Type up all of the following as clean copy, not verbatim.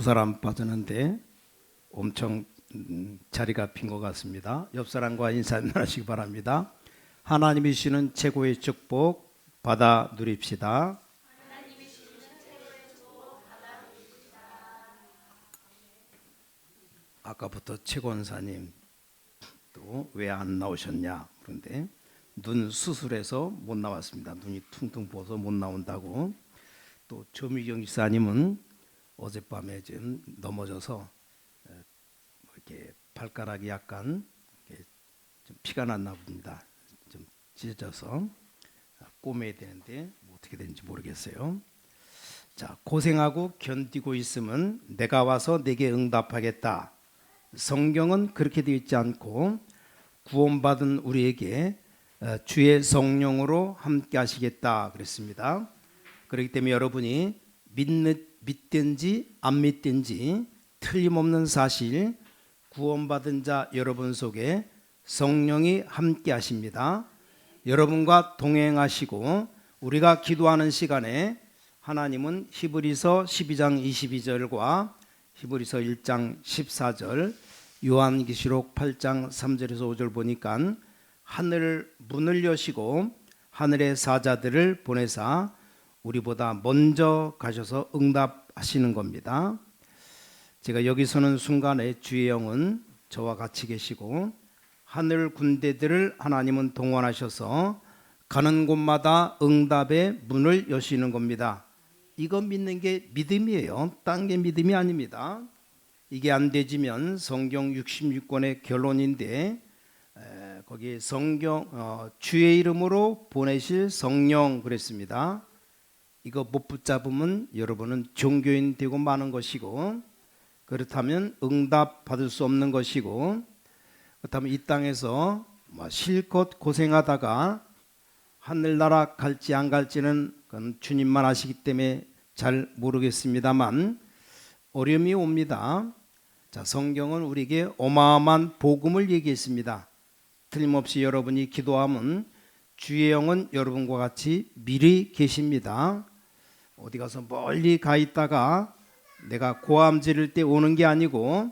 사람 빠졌는데 엄청 자리가 빈 것 같습니다. 옆 사람과 인사 나누시기 바랍니다. 하나님이 주시는 최고의 축복 받아 누립시다. 아까부터 최권사님 또 왜 안 나오셨냐 그런데 눈 수술해서 못 나왔습니다. 눈이 퉁퉁 부어서 못 나온다고. 또 조미경 집사님은 어젯밤에 좀 넘어져서 이렇게 발가락이 약간 이렇게 좀 피가 났나 봅니다. 좀 찢어져서 꼬매야 되는데 어떻게 되는지 모르겠어요. 자, 고생하고 견디고 있으면 내가 와서 내게 응답하겠다. 성경은 그렇게 되어 있지 않고 구원받은 우리에게 주의 성령으로 함께 하시겠다 그랬습니다. 그렇기 때문에 여러분이 믿든지 안 믿든지 틀림없는 사실, 구원받은 자 여러분 속에 성령이 함께 하십니다. 여러분과 동행하시고 우리가 기도하는 시간에 하나님은 히브리서 12장 22절과 히브리서 1장 14절, 요한계시록 8장 3절에서 5절 보니까 하늘 문을 여시고 하늘의 사자들을 보내사 우리보다 먼저 가셔서 응답하시는 겁니다. 제가 여기 서는 순간에 주의 영은 저와 같이 계시고 하늘 군대들을 하나님은 동원하셔서 가는 곳마다 응답의 문을 여시는 겁니다. 이거 믿는 게 믿음이에요. 딴 게 믿음이 아닙니다. 이게 안 되지면 성경 66권의 결론인데 거기 성경 주의 이름으로 보내실 성령 그랬습니다. 이거 못 붙잡으면 여러분은 종교인 되고 마는 것이고, 그렇다면 응답 받을 수 없는 것이고, 그렇다면 이 땅에서 실컷 고생하다가 하늘나라 갈지 안 갈지는 그건 주님만 아시기 때문에 잘 모르겠습니다만 어려움이 옵니다. 자, 성경은 우리에게 어마어마한 복음을 얘기했습니다. 틀림없이 여러분이 기도하면 주의 영은 여러분과 같이 미리 계십니다. 어디 가서 멀리 가 있다가 내가 고함 지를 때 오는 게 아니고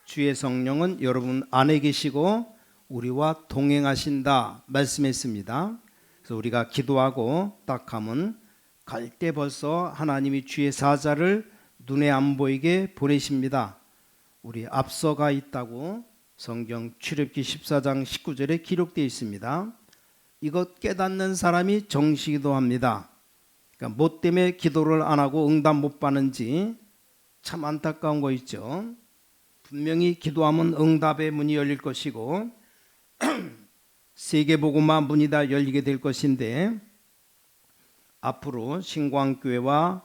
주의 성령은 여러분 안에 계시고 우리와 동행하신다 말씀했습니다. 그래서 우리가 기도하고 딱 하면 갈 때 벌써 하나님이 주의 사자를 눈에 안 보이게 보내십니다. 우리 앞서가 있다고 성경 출애굽기 14장 19절에 기록되어 있습니다. 이것 깨닫는 사람이 정시기도합니다. 그러니까 뭐 때문에 기도를 안 하고 응답 못 받는지 참 안타까운 거 있죠. 분명히 기도하면 응답의 문이 열릴 것이고 세계복음화 문이 다 열리게 될 것인데 앞으로 신광교회와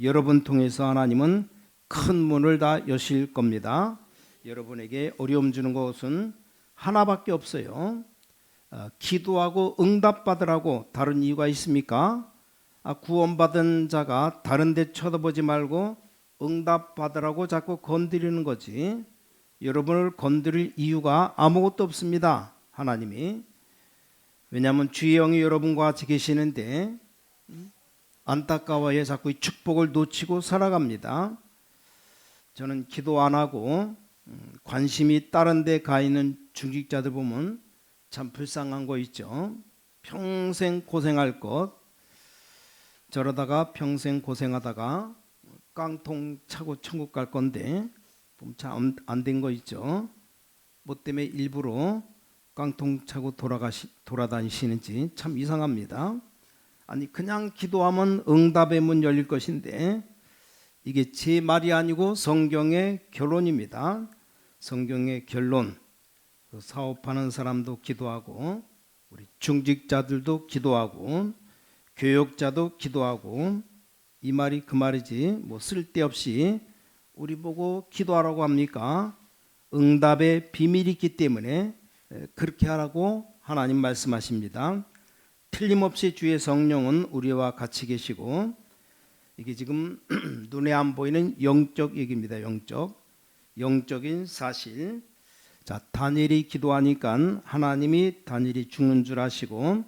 여러분 통해서 하나님은 큰 문을 다 여실 겁니다. 여러분에게 어려움 주는 것은 하나밖에 없어요. 기도하고 응답받으라고 다른 이유가 있습니까? 구원받은 자가 다른 데 쳐다보지 말고 응답받으라고 자꾸 건드리는 거지. 여러분을 건드릴 이유가 아무것도 없습니다. 하나님이. 왜냐하면 주의 영이 여러분과 같이 계시는데 안타까워해 자꾸 이 축복을 놓치고 살아갑니다. 저는 기도 안 하고 관심이 다른 데 가 있는 중직자들 보면 참 불쌍한 거 있죠. 평생 고생할 것, 저러다가 평생 고생하다가 깡통 차고 천국 갈 건데 참 안 된 거 있죠. 뭐 때문에 일부러 깡통 차고 돌아다니시는지 참 이상합니다. 아니 그냥 기도하면 응답의 문 열릴 것인데 이게 제 말이 아니고 성경의 결론입니다. 성경의 결론. 사업하는 사람도 기도하고 우리 중직자들도 기도하고 교역자도 기도하고 이 말이 그 말이지 뭐 쓸데없이 우리 보고 기도하라고 합니까? 응답의 비밀이 있기 때문에 그렇게 하라고 하나님 말씀하십니다. 틀림없이 주의 성령은 우리와 같이 계시고 이게 지금 눈에 안 보이는 영적 얘기입니다. 영적인 사실. 자, 다니엘이 기도하니까 하나님이 다니엘이 죽는 줄 아시고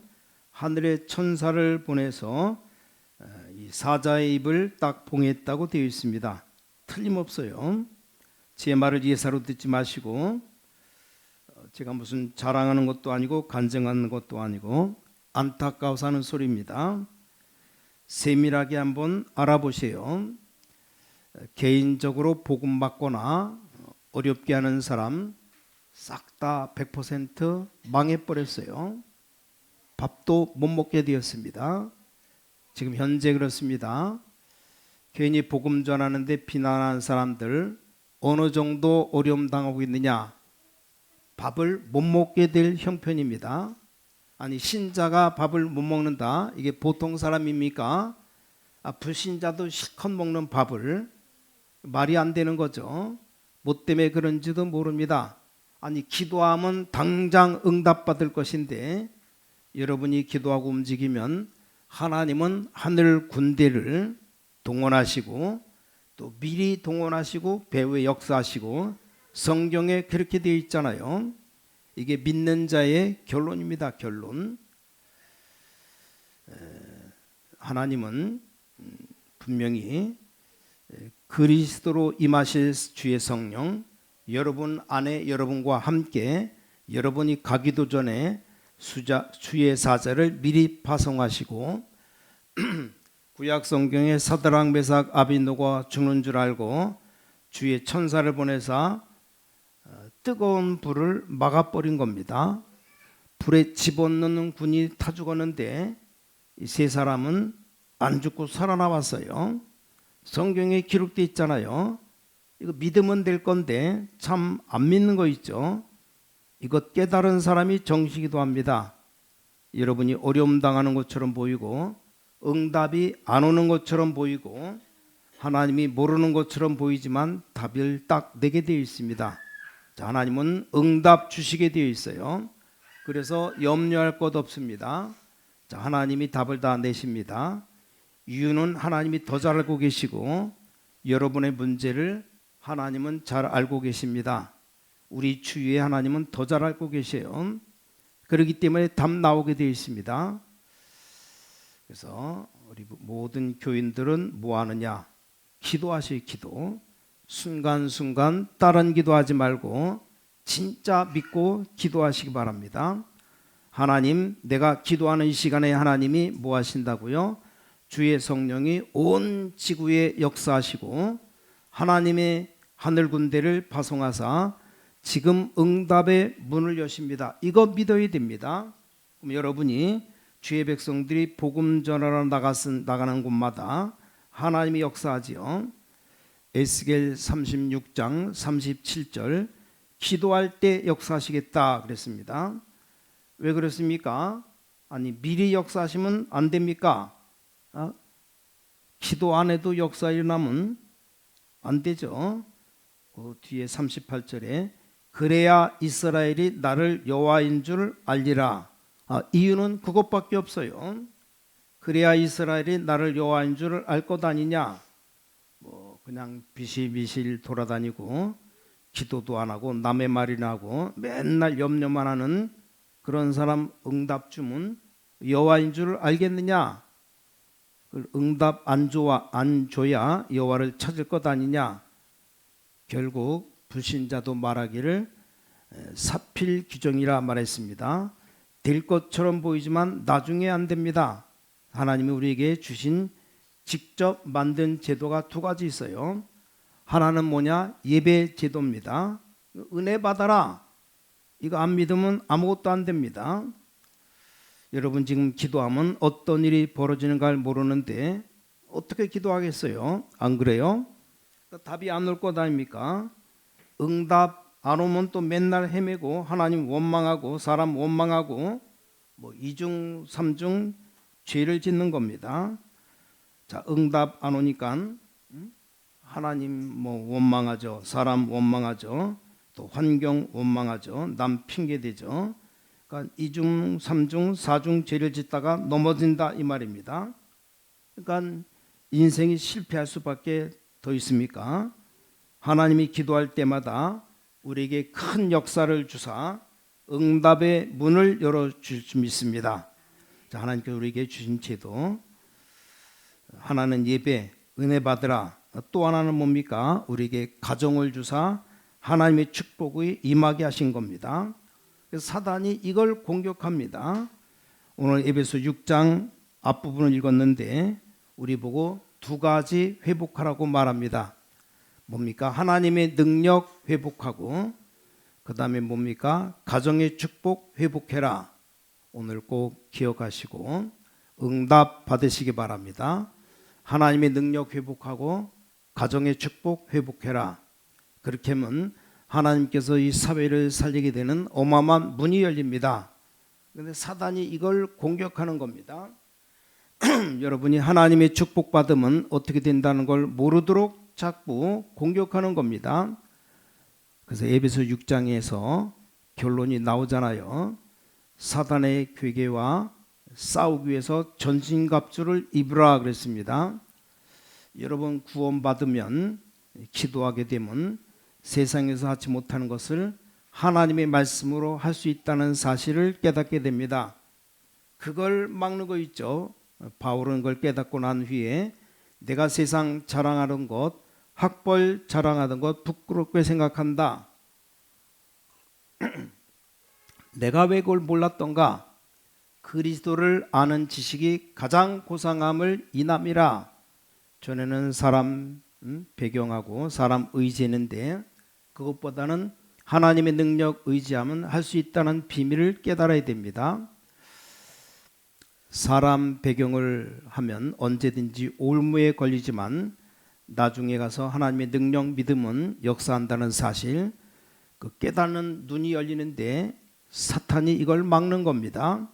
하늘의 천사를 보내서 이 사자의 입을 딱 봉했다고 되어 있습니다. 틀림없어요. 제 말을 예사로 듣지 마시고, 제가 무슨 자랑하는 것도 아니고 간증하는 것도 아니고 안타까워서 하는 소리입니다. 세밀하게 한번 알아보세요. 개인적으로 복음 받거나 어렵게 하는 사람 싹 다 100% 망해버렸어요. 밥도 못 먹게 되었습니다. 지금 현재 그렇습니다. 괜히 복음 전하는데 비난하는 사람들 어느 정도 어려움 당하고 있느냐? 밥을 못 먹게 될 형편입니다. 아니, 신자가 밥을 못 먹는다, 이게 보통 사람입니까? 불신자도 실컷 먹는 밥을, 말이 안 되는 거죠. 뭐 때문에 그런지도 모릅니다. 아니, 기도하면 당장 응답받을 것인데 여러분이 기도하고 움직이면 하나님은 하늘 군대를 동원하시고 또 미리 동원하시고 배후에 역사하시고, 성경에 그렇게 되어 있잖아요. 이게 믿는 자의 결론입니다. 결론. 하나님은 분명히 그리스도로 임하실 주의 성령, 여러분 안에 여러분과 함께 여러분이 가기도 전에 주의 사자를 미리 파송하시고 구약 성경에 사드락 메삭 아벳느고가 죽는 줄 알고 주의 천사를 보내사 뜨거운 불을 막아버린 겁니다. 불에 집어넣는 군이 타 죽었는데 이 세 사람은 안 죽고 살아남았어요. 성경에 기록되어 있잖아요. 이거 믿으면 될 건데 참 안 믿는 거 있죠. 이것 깨달은 사람이 정식이기도 합니다. 여러분이 어려움 당하는 것처럼 보이고 응답이 안 오는 것처럼 보이고 하나님이 모르는 것처럼 보이지만 답을 딱 내게 되어 있습니다. 자, 하나님은 응답 주시게 되어 있어요. 그래서 염려할 것 없습니다. 자, 하나님이 답을 다 내십니다. 이유는 하나님이 더 잘 알고 계시고 여러분의 문제를 하나님은 잘 알고 계십니다. 우리 주위에 하나님은 더 잘 알고 계세요. 그렇기 때문에 답 나오게 되어 있습니다. 그래서 우리 모든 교인들은 뭐 하느냐? 기도하실 기도. 순간순간 다른 기도하지 말고 진짜 믿고 기도하시기 바랍니다. 하나님, 내가 기도하는 이 시간에 하나님이 뭐 하신다고요? 주의 성령이 온 지구에 역사하시고 하나님의 하늘 군대를 파송하사 지금 응답의 문을 여십니다. 이거 믿어야 됩니다. 그럼 여러분이 주의 백성들이 복음 전하러 나가는 곳마다 하나님이 역사하지요. 에스겔 36장 37절, 기도할 때 역사하시겠다 그랬습니다. 왜 그랬습니까? 아니, 미리 역사하시면 안 됩니까? 기도 안 해도 역사 일어나면 안 되죠. 그 뒤에 38절에 그래야 이스라엘이 나를 여호와인 줄 알리라. 이유는 그것밖에 없어요. 그래야 이스라엘이 나를 여호와인 줄 알 것 아니냐? 그냥 비실비실 돌아다니고 기도도 안 하고 남의 말이나 하고 맨날 염려만 하는 그런 사람 응답 주면 여호와인 줄 알겠느냐? 응답 안 줘야 여호와를 찾을 것 아니냐? 결국 불신자도 말하기를 사필규정이라 말했습니다. 될 것처럼 보이지만 나중에 안 됩니다. 하나님이 우리에게 주신 직접 만든 제도가 두 가지 있어요. 하나는 뭐냐? 예배 제도입니다. 은혜 받아라. 이거 안 믿으면 아무것도 안 됩니다. 여러분 지금 기도하면 어떤 일이 벌어지는가 모르는데 어떻게 기도하겠어요? 안 그래요? 답이 안 올 것 아닙니까? 응답 안 오면 또 맨날 헤매고 하나님 원망하고 사람 원망하고 이중 삼중 죄를 짓는 겁니다. 자, 응답 안 오니까 하나님 원망하죠. 사람 원망하죠. 또 환경 원망하죠. 남 핑계대죠. 그러니까 이중 삼중 사중 죄를 짓다가 넘어진다 이 말입니다. 그러니까 인생이 실패할 수밖에 더 있습니까? 하나님이 기도할 때마다 우리에게 큰 역사를 주사 응답의 문을 열어줄 수 믿습니다. 자, 하나님께서 우리에게 주신 제도, 하나는 예배, 은혜 받으라. 또 하나는 뭡니까? 우리에게 가정을 주사 하나님의 축복이 임하게 하신 겁니다. 그래서 사단이 이걸 공격합니다. 오늘 에베소 6장 앞부분을 읽었는데 우리 보고 두 가지 회복하라고 말합니다. 뭡니까? 하나님의 능력 회복하고 그 다음에 뭡니까? 가정의 축복 회복해라. 오늘 꼭 기억하시고 응답 받으시기 바랍니다. 하나님의 능력 회복하고 가정의 축복 회복해라. 그렇게 하면 하나님께서 이 사회를 살리게 되는 어마어마한 문이 열립니다. 그런데 사단이 이걸 공격하는 겁니다. 여러분이 하나님의 축복 받으면 어떻게 된다는 걸 모르도록 자꾸 공격하는 겁니다. 그래서 에베소 6장에서 결론이 나오잖아요. 사단의 괴계와 싸우기 위해서 전신갑주를 입으라 그랬습니다. 여러분 구원받으면 기도하게 되면 세상에서 하지 못하는 것을 하나님의 말씀으로 할 수 있다는 사실을 깨닫게 됩니다. 그걸 막는 거 있죠. 바울은 그걸 깨닫고 난 후에 내가 세상 자랑하는 것, 학벌 자랑하는 것 부끄럽게 생각한다. 내가 왜 그걸 몰랐던가? 그리스도를 아는 지식이 가장 고상함을 인함이라. 전에는 사람 배경하고 사람 의지했는데 그것보다는 하나님의 능력 의지하면 할 수 있다는 비밀을 깨달아야 됩니다. 사람 배경을 하면 언제든지 올무에 걸리지만 나중에 가서 하나님의 능력 믿음은 역사한다는 사실, 그 깨닫는 눈이 열리는데 사탄이 이걸 막는 겁니다.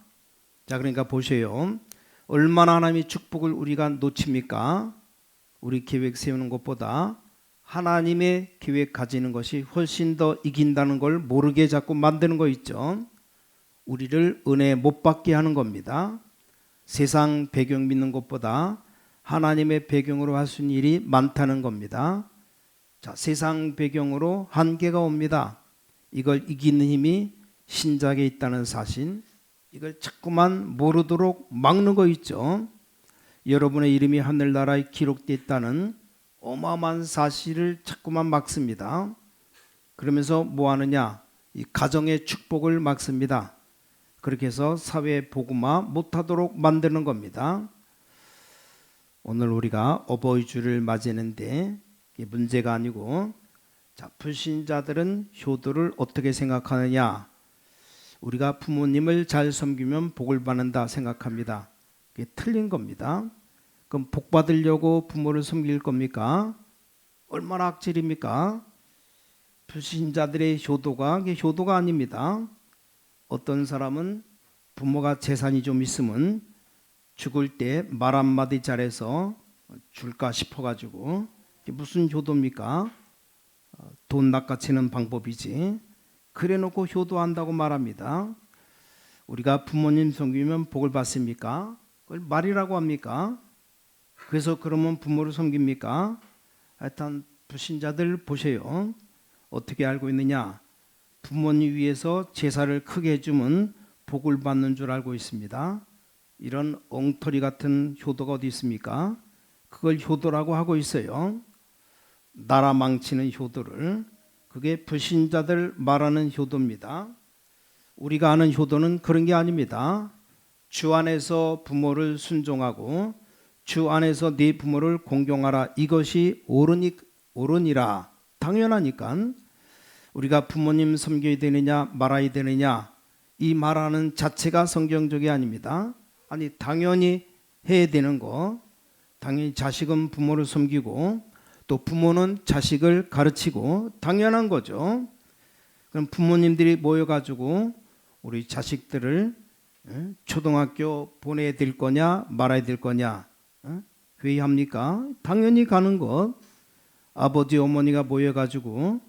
자, 그러니까 보세요. 얼마나 하나님의 축복을 우리가 놓칩니까? 우리 계획 세우는 것보다 하나님의 계획 가지는 것이 훨씬 더 이긴다는 걸 모르게 자꾸 만드는 거 있죠. 우리를 은혜 못 받게 하는 겁니다. 세상 배경 믿는 것보다 하나님의 배경으로 할 수 있는 일이 많다는 겁니다. 자, 세상 배경으로 한계가 옵니다. 이걸 이기는 힘이 신작에 있다는 사실, 이걸 자꾸만 모르도록 막는 거 있죠. 여러분의 이름이 하늘나라에 기록되어 있다는 어마어마한 사실을 자꾸만 막습니다. 그러면서 뭐 하느냐? 이 가정의 축복을 막습니다. 그렇게 해서 사회 복음화 못하도록 만드는 겁니다. 오늘 우리가 어버이 주를 맞이했는데 이게 문제가 아니고, 자, 불신자들은 효도를 어떻게 생각하느냐? 우리가 부모님을 잘 섬기면 복을 받는다 생각합니다. 그게 틀린 겁니다. 그럼 복 받으려고 부모를 섬길 겁니까? 얼마나 악질입니까? 불신자들의 효도가 그게 효도가 아닙니다. 어떤 사람은 부모가 재산이 좀 있으면 죽을 때 말 한마디 잘해서 줄까 싶어가지고, 이게 무슨 효도입니까? 돈 낚아채는 방법이지. 그래 놓고 효도한다고 말합니다. 우리가 부모님 섬기면 복을 받습니까? 그걸 말이라고 합니까? 그래서 그러면 부모를 섬깁니까? 하여튼 불신자들 보세요. 어떻게 알고 있느냐? 부모님 위해서 제사를 크게 해주면 복을 받는 줄 알고 있습니다. 이런 엉터리 같은 효도가 어디 있습니까? 그걸 효도라고 하고 있어요. 나라 망치는 효도를. 그게 불신자들 말하는 효도입니다. 우리가 아는 효도는 그런 게 아닙니다. 주 안에서 부모를 순종하고 주 안에서 네 부모를 공경하라. 이것이 옳으니라. 당연하니까. 우리가 부모님 섬겨야 되느냐 말아야 되느냐, 이 말하는 자체가 성경적이 아닙니다. 아니, 당연히 해야 되는 거. 당연히 자식은 부모를 섬기고 또 부모는 자식을 가르치고 당연한 거죠. 그럼 부모님들이 모여가지고 우리 자식들을 초등학교 보내야 될 거냐 말아야 될 거냐 회의합니까? 당연히 가는 것. 아버지 어머니가 모여가지고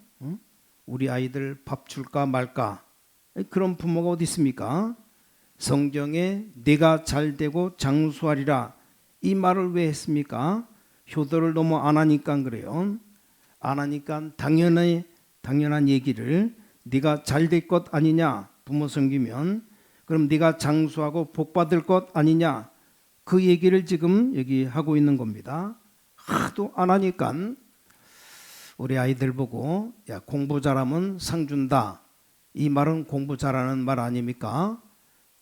우리 아이들 밥 줄까 말까, 그런 부모가 어디 있습니까? 성경에 내가 잘되고 장수하리라, 이 말을 왜 했습니까? 효도를 너무 안 하니까 그래요. 안 하니까 당연한 얘기를, 네가 잘될 것 아니냐 부모 섬기면, 그럼 네가 장수하고 복 받을 것 아니냐, 그 얘기를 지금 여기 하고 있는 겁니다. 하도 안 하니까 우리 아이들 보고 야 공부 잘하면 상 준다. 이 말은 공부 잘하는 말 아닙니까?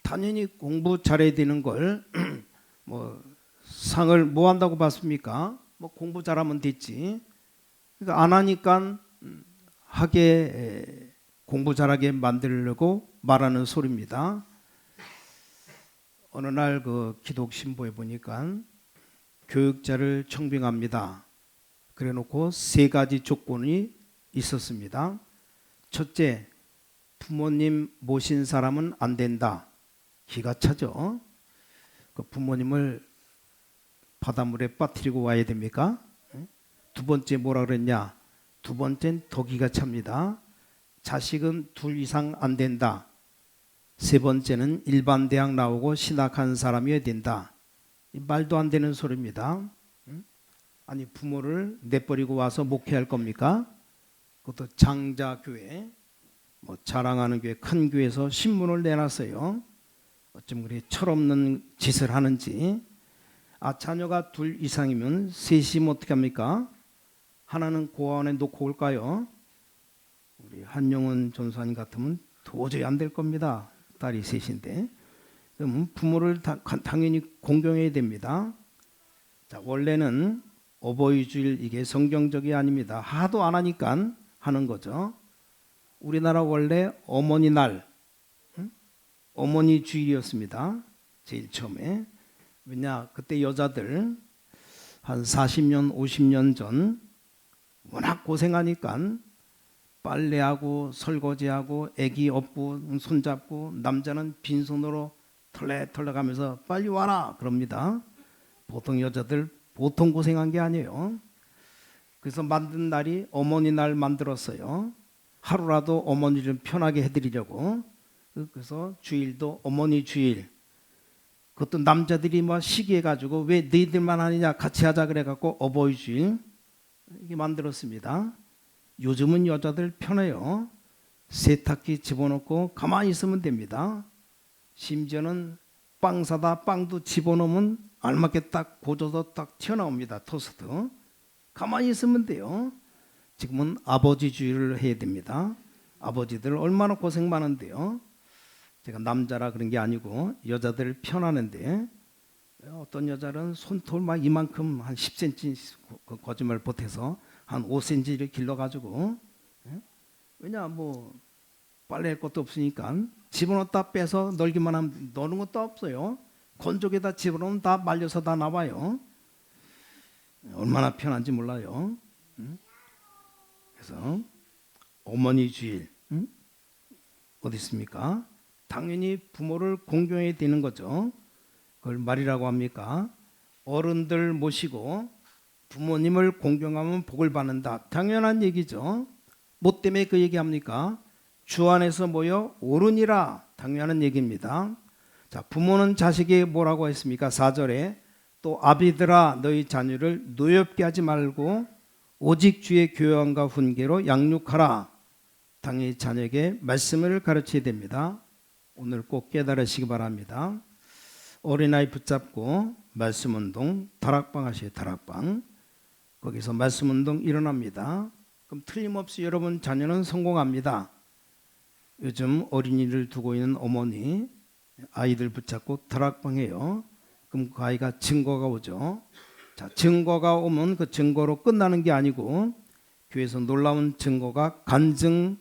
당연히 공부 잘해야 되는 걸 뭐 상을 뭐 한다고 받습니까? 뭐 공부 잘하면 됐지. 그러니까 안 하니까 하게 공부 잘하게 만들려고 말하는 소리입니다. 어느 날 그 기독 신보에 보니까 교육자를 청빙합니다. 그래놓고 세 가지 조건이 있었습니다. 첫째, 부모님 모신 사람은 안 된다. 기가 차죠. 그 부모님을 바닷물에 빠뜨리고 와야 됩니까? 두 번째 뭐라 그랬냐? 두 번째는 더 기가 찹니다. 자식은 둘 이상 안 된다. 세 번째는 일반 대학 나오고 신학한 사람이어야 된다. 말도 안 되는 소리입니다. 아니 부모를 내버리고 와서 목회할 겁니까? 그것도 장자교회, 뭐 자랑하는 교회, 큰 교회에서 신문을 내놨어요. 어쩜 그리 철없는 짓을 하는지. 자녀가 둘 이상이면 셋이면 어떻게 합니까? 하나는 고아원에 놓고 올까요? 우리 한용운 전사님 같으면 도저히 안 될 겁니다. 딸이 셋인데. 그럼 부모를 당연히 공경해야 됩니다. 자, 원래는 어버이 주일 이게 성경적이 아닙니다. 하도 안 하니까 하는 거죠. 우리나라 원래 어머니 날, 어머니 주일이었습니다. 제일 처음에. 왜냐 그때 여자들 한 40년 50년 전 워낙 고생하니까 빨래하고 설거지하고 애기 업고 손잡고 남자는 빈손으로 털레털레 가면서 빨리 와라 그럽니다. 보통 여자들 보통 고생한 게 아니에요. 그래서 만든 날이 어머니 날 만들었어요. 하루라도 어머니를 편하게 해드리려고. 그래서 주일도 어머니 주일. 그것도 남자들이 뭐 시기해가지고 왜 너희들만 하느냐 같이 하자 그래갖고 어버이 주일 이게 만들었습니다. 요즘은 여자들 편해요. 세탁기 집어넣고 가만히 있으면 됩니다. 심지어는 빵 사다 빵도 집어넣으면 알맞게 딱 고져서 딱 튀어나옵니다. 토스트. 가만히 있으면 돼요. 지금은 아버지 주의를 해야 됩니다. 아버지들 얼마나 고생 많은데요. 제가 남자라 그런 게 아니고 여자들 편하는데 어떤 여자는 손톱 막 이만큼 한 10cm 거짓말 보태서 한 5cm를 길러가지고 왜냐 뭐 빨래할 것도 없으니까 집어넣었다 빼서 널기만 하면 넣는 것도 없어요. 건조기에다 집어넣으면 다 말려서 다 나와요. 얼마나 편한지 몰라요. 그래서 어머니 주일 어디 있습니까? 당연히 부모를 공경해야 되는 거죠. 그걸 말이라고 합니까? 어른들 모시고 부모님을 공경하면 복을 받는다. 당연한 얘기죠. 뭐 때문에 그 얘기합니까? 주 안에서 모여 오르니라. 당연한 얘기입니다. 자, 부모는 자식에게 뭐라고 했습니까? 4절에 또 아비들아 너희 자녀를 노엽게 하지 말고 오직 주의 교양과 훈계로 양육하라. 당연히 자녀에게 말씀을 가르쳐야 됩니다. 오늘 꼭 깨달으시기 바랍니다. 어린아이 붙잡고 말씀운동 다락방 하세요. 다락방. 거기서 말씀운동 일어납니다. 그럼 틀림없이 여러분 자녀는 성공합니다. 요즘 어린이를 두고 있는 어머니 아이들 붙잡고 다락방 해요. 그럼 그 아이가 증거가 오죠. 자, 증거가 오면 그 증거로 끝나는 게 아니고 교회에서 놀라운 증거가 간증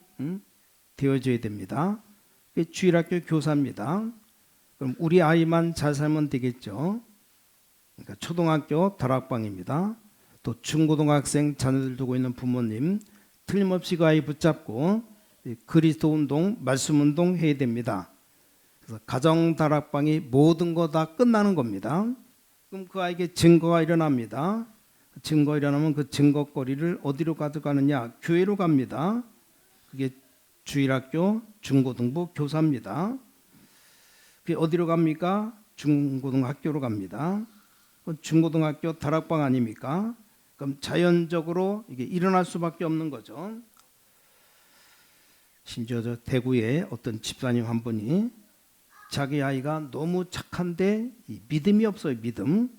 되어져야 됩니다. 주일학교 교사입니다. 그럼 우리 아이만 잘 살면 되겠죠. 그러니까 초등학교 다락방입니다. 또 중고등학생 자녀들 두고 있는 부모님 틀림없이 그 아이 붙잡고 그리스도 운동, 말씀 운동 해야 됩니다. 그래서 가정 다락방이 모든 거 다 끝나는 겁니다. 그럼 그 아이에게 증거가 일어납니다. 증거 일어나면 그 증거거리를 어디로 가져가느냐? 교회로 갑니다. 그게 주일학교 중고등부 교사입니다. 그게 어디로 갑니까? 중고등학교로 갑니다. 중고등학교 다락방 아닙니까? 그럼 자연적으로 이게 일어날 수밖에 없는 거죠. 심지어 저 대구에 어떤 집사님 한 분이 자기 아이가 너무 착한데 믿음이 없어요. 믿음.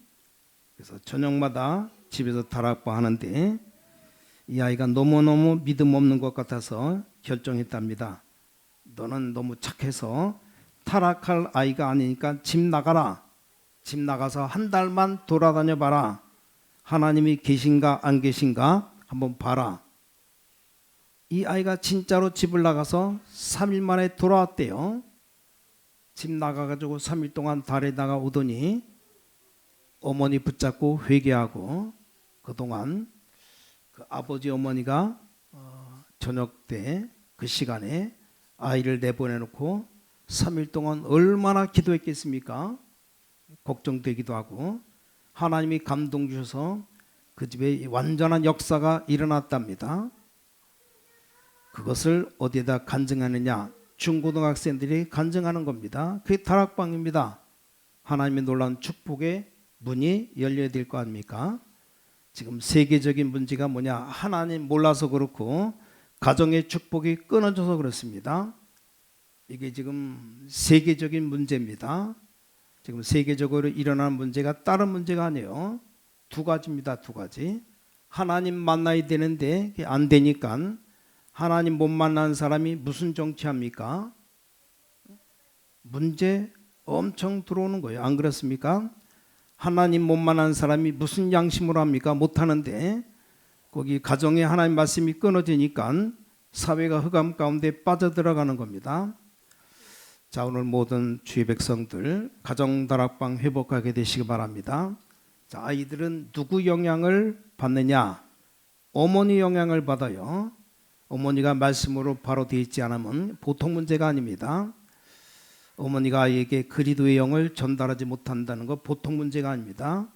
그래서 저녁마다 집에서 다락방 하는데 이 아이가 너무너무 믿음 없는 것 같아서 결정했답니다. 너는 너무 착해서 타락할 아이가 아니니까 집 나가라. 집 나가서 한 달만 돌아다녀 봐라. 하나님이 계신가 안 계신가 한번 봐라. 이 아이가 진짜로 집을 나가서 3일 만에 돌아왔대요. 집 나가가지고 3일 동안 달에다가 오더니 어머니 붙잡고 회개하고 그동안 그 아버지 어머니가 저녁 때 그 시간에 아이를 내보내놓고 3일 동안 얼마나 기도했겠습니까? 걱정되기도 하고 하나님이 감동 주셔서 그 집에 완전한 역사가 일어났답니다. 그것을 어디에다 간증하느냐? 중고등학생들이 간증하는 겁니다. 그게 다락방입니다. 하나님의 놀라운 축복의 문이 열려야 될 거 아닙니까? 지금 세계적인 문제가 뭐냐? 하나님 몰라서 그렇고 가정의 축복이 끊어져서 그렇습니다. 이게 지금 세계적인 문제입니다. 지금 세계적으로 일어나는 문제가 다른 문제가 아니에요. 두 가지입니다. 두 가지. 하나님 만나야 되는데 안 되니까 하나님 못 만나는 사람이 무슨 정치합니까? 문제 엄청 들어오는 거예요. 안 그렇습니까? 하나님 못 만나는 사람이 무슨 양심으로 합니까? 못하는데 거기 가정에 하나님 말씀이 끊어지니까 사회가 흑암 가운데 빠져들어가는 겁니다. 자, 오늘 모든 주의 백성들 가정 다락방 회복하게 되시기 바랍니다. 자, 아이들은 누구 영향을 받느냐? 어머니 영향을 받아요. 어머니가 말씀으로 바로 되어 있지 않으면 보통 문제가 아닙니다. 어머니가 아이에게 그리스도의 영을 전달하지 못한다는 것 보통 문제가 아닙니다.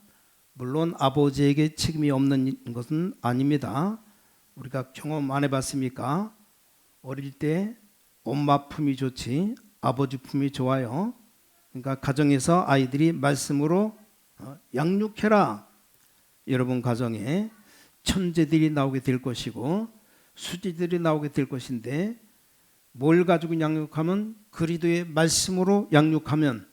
물론 아버지에게 책임이 없는 것은 아닙니다. 우리가 경험 안 해봤습니까? 어릴 때 엄마 품이 좋지 아버지 품이 좋아요. 그러니까 가정에서 아이들이 말씀으로 양육해라. 여러분 가정에 천재들이 나오게 될 것이고 수지들이 나오게 될 것인데 뭘 가지고 양육하면 그리스도의 말씀으로 양육하면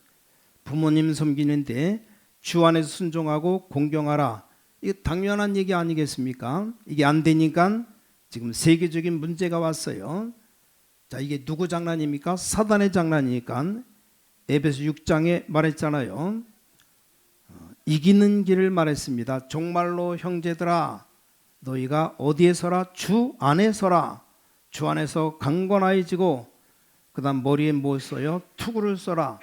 부모님 섬기는데 주 안에서 순종하고 공경하라. 이게 당연한 얘기 아니겠습니까? 이게 안 되니까 지금 세계적인 문제가 왔어요. 자, 이게 누구 장난입니까? 사단의 장난이니까 에베소 6장에 말했잖아요. 이기는 길을 말했습니다. 정말로 형제들아 너희가 어디에 서라? 주 안에 서라. 주 안에서 강건하여지고 그 다음 머리에 뭐 써요? 투구를 써라.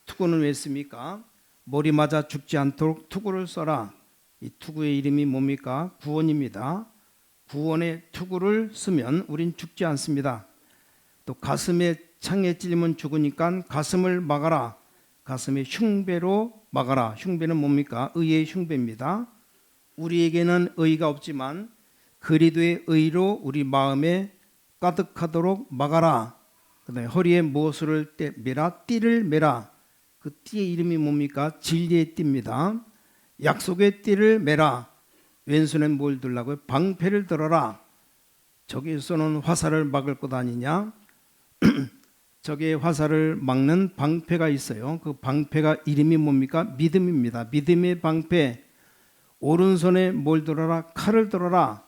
투구는 왜 씁니까? 머리 맞아 죽지 않도록 투구를 써라. 이 투구의 이름이 뭡니까? 구원입니다. 구원의 투구를 쓰면 우린 죽지 않습니다. 또 가슴에 창에 찔리면 죽으니까 가슴을 막아라. 가슴에 흉배로 막아라. 흉배는 뭡니까? 의의 흉배입니다. 우리에게는 의가 없지만 그리스도의 의로 우리 마음에 가득하도록 막아라. 그다음에 허리에 무엇을 매라? 띠를 매라. 그 띠의 이름이 뭡니까? 진리의 띠입니다. 약속의 띠를 매라. 왼손에 뭘 들라고요? 방패를 들어라. 저기 쏘는 화살을 막을 것 아니냐? 저기에 화살을 막는 방패가 있어요. 그 방패가 이름이 뭡니까? 믿음입니다. 믿음의 방패. 오른손에 뭘 들어라? 칼을 들어라.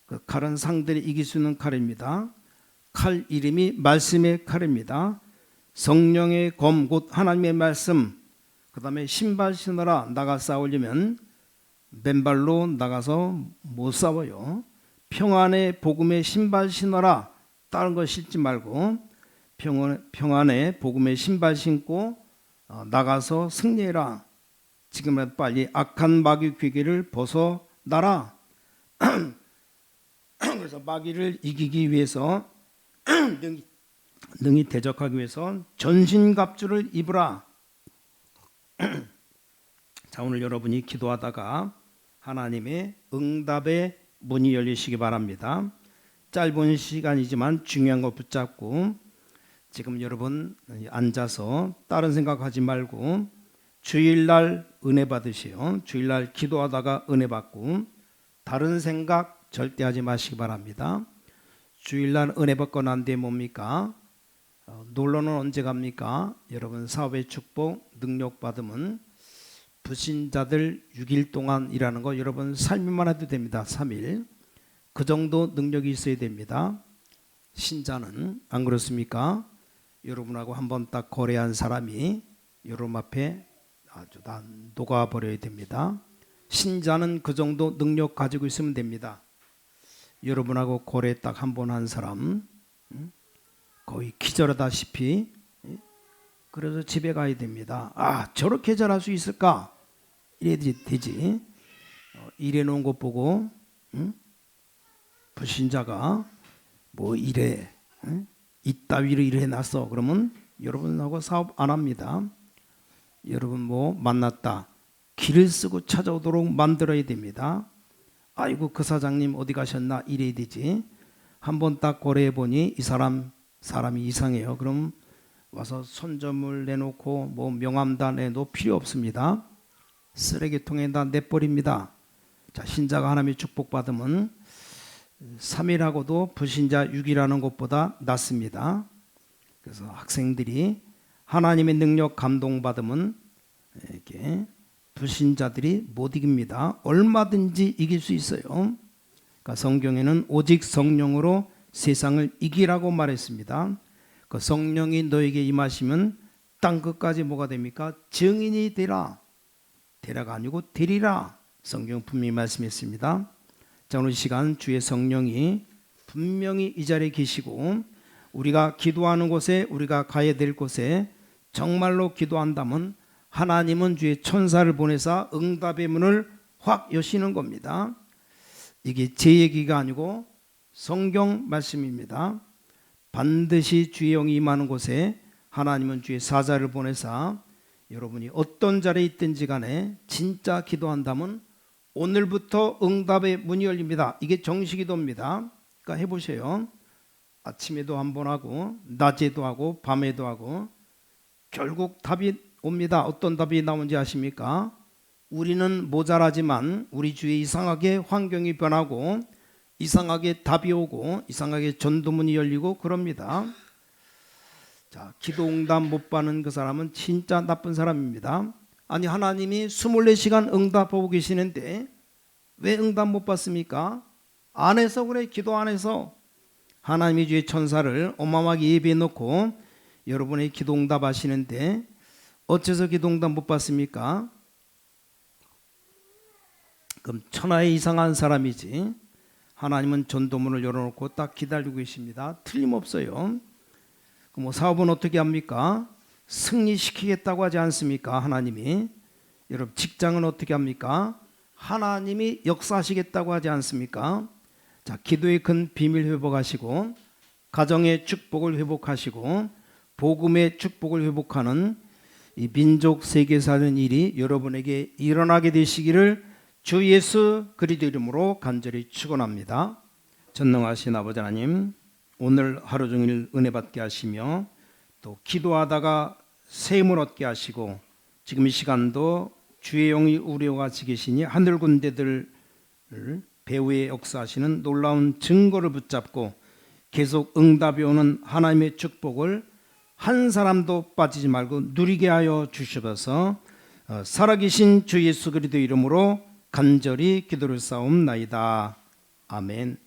그 칼은 상대를 이길 수 있는 칼입니다. 칼 이름이 말씀의 칼입니다. 성령의 검, 곧 하나님의 말씀. 그 다음에 신발 신어라. 나가 싸우려면 맨발로 나가서 못 싸워요. 평안의 복음의 신발 신어라. 다른 거 신지 말고 평안의 복음의 신발 신고 나가서 승리해라. 지금은 빨리 악한 마귀 귀기를 벗어나라. 그래서 마귀를 이기기 위해서 능히 대적하기 위해서 전신갑주를 입으라. 자, 오늘 여러분이 기도하다가 하나님의 응답의 문이 열리시기 바랍니다. 짧은 시간이지만 중요한 거 붙잡고 지금 여러분 앉아서 다른 생각하지 말고 주일날 은혜 받으시오. 주일날 기도하다가 은혜 받고 다른 생각 절대 하지 마시기 바랍니다. 주일날 은혜 받고 난 뒤에 뭡니까? 놀러는 언제 갑니까? 여러분 사업의 축복 능력 받으면 불신자들 6일 동안 일하는 거 여러분 삶만 해도 됩니다. 3일. 그 정도 능력이 있어야 됩니다. 신자는 안 그렇습니까? 여러분하고 한번 딱 거래한 사람이 여러분 앞에 아주 다 녹아버려야 됩니다. 신자는 그 정도 능력 가지고 있으면 됩니다. 여러분하고 거래 딱 한 번 한 사람 거의 기절하다시피 그래서 집에 가야 됩니다. 아, 저렇게 잘할 수 있을까? 이래야 되지. 일해 놓은 것 보고 불신자가 뭐 이래 이따위로 일해놨어 그러면 여러분하고 사업 안 합니다. 여러분 뭐 만났다 길을 쓰고 찾아오도록 만들어야 됩니다. 아이고 그 사장님 어디 가셨나 이래야 되지. 한번 딱 거래해 보니 이 사람이 이상해요. 그럼 와서 손점을 내놓고 뭐 명함다 내도 필요 없습니다. 쓰레기통에다 내버립니다. 자, 신자가 하나님의 축복받으면 3일하고도 불신자 6일하는 것보다 낫습니다. 그래서 학생들이 하나님의 능력 감동받으면 이렇게 불신자들이 못 이깁니다. 얼마든지 이길 수 있어요. 그러니까 성경에는 오직 성령으로 세상을 이기라고 말했습니다. 그 성령이 너에게 임하시면 땅 끝까지 뭐가 됩니까? 증인이 되라. 되라가 아니고 되리라. 성경 분명히 말씀했습니다. 자, 오늘 시간 주의 성령이 분명히 이 자리에 계시고 우리가 기도하는 곳에 우리가 가야 될 곳에 정말로 기도한다면 하나님은 주의 천사를 보내사 응답의 문을 확 여시는 겁니다. 이게 제 얘기가 아니고 성경 말씀입니다. 반드시 주의 영이 임하는 곳에 하나님은 주의 사자를 보내사 여러분이 어떤 자리에 있든지 간에 진짜 기도한다면 오늘부터 응답의 문이 열립니다. 이게 정식기도입니다. 그러니까 해보세요. 아침에도 한번 하고 낮에도 하고 밤에도 하고 결국 답이 옵니다. 어떤 답이 나오는지 아십니까? 우리는 모자라지만 우리 주위에 이상하게 환경이 변하고 이상하게 답이 오고 이상하게 전도문이 열리고 그럽니다. 자, 기도 응답 못 받는 그 사람은 진짜 나쁜 사람입니다. 아니 하나님이 24시간 응답하고 계시는데 왜 응답 못 받습니까? 안 해서 그래. 기도 안 해서. 하나님이 주의 천사를 어마어마하게 예비해 놓고 여러분의 기도 응답 하시는데 어째서 기도 응답 못 받습니까? 그럼 천하의 이상한 사람이지. 하나님은 전도문을 열어놓고 딱 기다리고 계십니다. 틀림없어요. 뭐 사업은 어떻게 합니까? 승리시키겠다고 하지 않습니까? 하나님이. 여러분 직장은 어떻게 합니까? 하나님이 역사하시겠다고 하지 않습니까? 자, 기도의 큰 비밀 회복하시고 가정의 축복을 회복하시고 복음의 축복을 회복하는 이 민족 세계 사는 일이 여러분에게 일어나게 되시기를 주 예수 그리스도 이름으로 간절히 축원합니다. 전능하신 아버지 하나님, 오늘 하루 종일 은혜 받게 하시며 또 기도하다가 새 힘을 얻게 하시고 지금 이 시간도 주의 영이 우리와 같이 계시니 하늘 군대들을 배후에 역사하시는 놀라운 증거를 붙잡고 계속 응답이 오는 하나님의 축복을 한 사람도 빠지지 말고 누리게 하여 주시옵소서. 살아계신 주 예수 그리스도 이름으로 간절히 기도를 쌓옵나이다. 아멘.